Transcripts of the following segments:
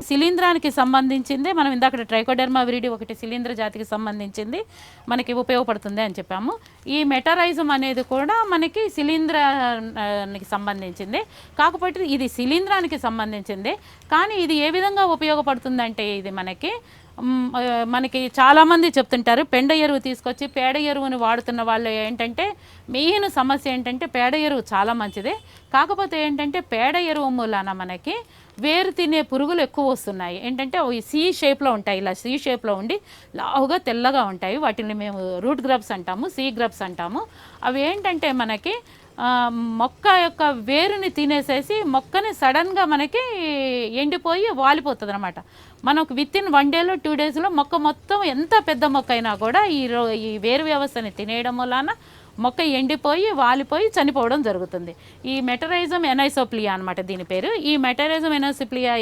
శిలీంధ్రానికి సంబంధించిందే మనం ఇందాక ట్రైకోడెర్మా విరిడి ఒకటి శిలీంధ్ర జాతికి సంబంధించింది మనకి ఉపయోగపడుతుంది అని చెప్పాము. ఈ మెటరైజం అనేది కూడా మనకి శిలీంధ్రానికి సంబంధించింది, కాకపోతే ఇది శిలీంధ్రానికి సంబంధించింది. కానీ ఇది ఏ విధంగా ఉపయోగపడుతుందంటే ఇది మనకి చాలామంది చెప్తుంటారు పెండ ఎరువు తీసుకొచ్చి పేడ ఎరువుని వాడుతున్న వాళ్ళు ఏంటంటే మెయిన్ సమస్య ఏంటంటే పేడ ఎరువు చాలా మంచిదే, కాకపోతే ఏంటంటే పేడ ఎరువు మూలాన మనకి వేరు తినే పురుగులు ఎక్కువ వస్తున్నాయి. ఏంటంటే అవి సి షేప్లో ఉంటాయి, ఇలా సి షేప్లో ఉండి లావుగా తెల్లగా ఉంటాయి. వాటిని మేము రూట్ గ్రబ్స్ అంటాము, సి గ్రబ్స్ అంటాము. అవి ఏంటంటే మనకి మొక్క యొక్క వేరుని తినేసేసి మొక్కని సడన్గా మనకి ఎండిపోయి వాలిపోతుంది అనమాట. మనకు వితిన్ 1 డేలో 2 డేస్లో మొక్క మొత్తం ఎంత పెద్ద మొక్క అయినా కూడా ఈ వేరు వ్యవస్థని తినేయడం వలన మొక్క ఎండిపోయి వాలిపోయి చనిపోవడం జరుగుతుంది. ఈ మెటరైజం ఎనైసోప్లియా అనమాట దీని పేరు. ఈ మెటరైజం ఎనైసోప్లియా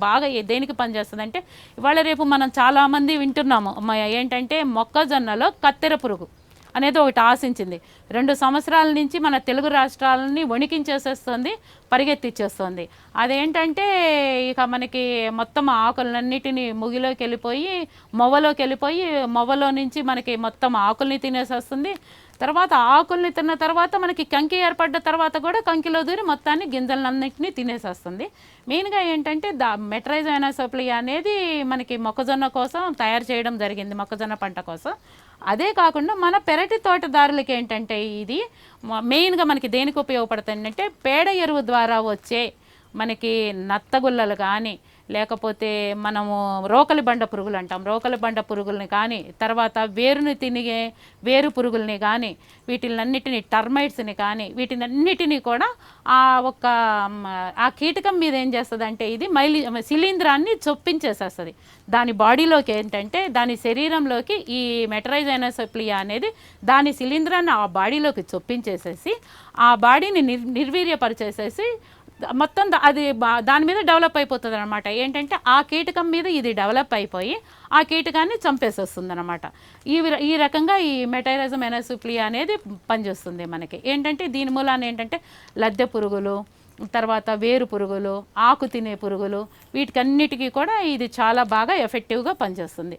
బాగా దేనికి పనిచేస్తుందంటే ఇవాళ రేపు మనం చాలామంది వింటున్నాము ఏంటంటే మొక్కజొన్నలో కత్తెర పురుగు అనేది ఒకటి ఆశించింది. 2 సంవత్సరాల నుంచి మన తెలుగు రాష్ట్రాలని వణికించేసేస్తుంది, పరిగెత్తిచ్చేస్తుంది. అదేంటంటే ఇక మనకి మొత్తం ఆకులన్నిటినీ ముగిలోకి వెళ్ళిపోయి మొవ్వలోకి వెళ్ళిపోయి మొవ్వలో నుంచి మనకి మొత్తం ఆకుల్ని తినేసేస్తుంది. తర్వాత ఆకుల్ని తిన్న తర్వాత మనకి కంకి ఏర్పడ్డ తర్వాత కూడా కంకిలో దూరి మొత్తాన్ని గింజలన్నింటినీ తినేసేస్తుంది. మెయిన్గా ఏంటంటే మెటరైజం ఎనైసోప్లియా అనేది మనకి మొక్కజొన్న కోసం తయారు చేయడం జరిగింది, మొక్కజొన్న పంట కోసం. అదే కాకుండా మన పెరటి తోటదారులకి ఏంటంటే ఇది మెయిన్గా మనకి దేనికి ఉపయోగపడుతుంది అంటే పేడ ఎరువు ద్వారా వచ్చే మనకి నత్తగుల్లలు కానీ లేకపోతే మనము రోకలి బండ పురుగులు అంటాం, రోకలి బండ పురుగుల్ని కానీ తర్వాత వేరుని తినిగే వేరు పురుగుల్ని కానీ వీటినన్నిటిని టర్మైట్స్ని కానీ వీటినన్నిటినీ కూడా ఆ కీటకం మీద ఏం చేస్తుంది అంటే ఇది శిలీంధ్రాన్ని చొప్పించేసేస్తుంది. దాని బాడీలోకి ఏంటంటే దాని శరీరంలోకి ఈ మెటరైజం ఎనైసోప్లియా అనేది దాని శిలీంధ్రాన్ని ఆ బాడీలోకి చొప్పించేసేసి ఆ బాడీని నిర్వీర్యపరిచేసేసి మొత్తం అది దాని మీద డెవలప్ అయిపోతుంది అనమాట. ఏంటంటే ఆ కీటకం మీద ఇది డెవలప్ అయిపోయి ఆ కీటకాన్ని చంపేసేస్తుంది అనమాట. ఈ రకంగా ఈ మెటరైజం ఎనైసోప్లియా అనేది పనిచేస్తుంది మనకి. ఏంటంటే దీని మూలాన ఏంటంటే లద్దె పురుగులు, తర్వాత వేరు పురుగులు, ఆకు తినే పురుగులు, వీటికన్నిటికీ కూడా ఇది చాలా బాగా ఎఫెక్టివ్గా పనిచేస్తుంది.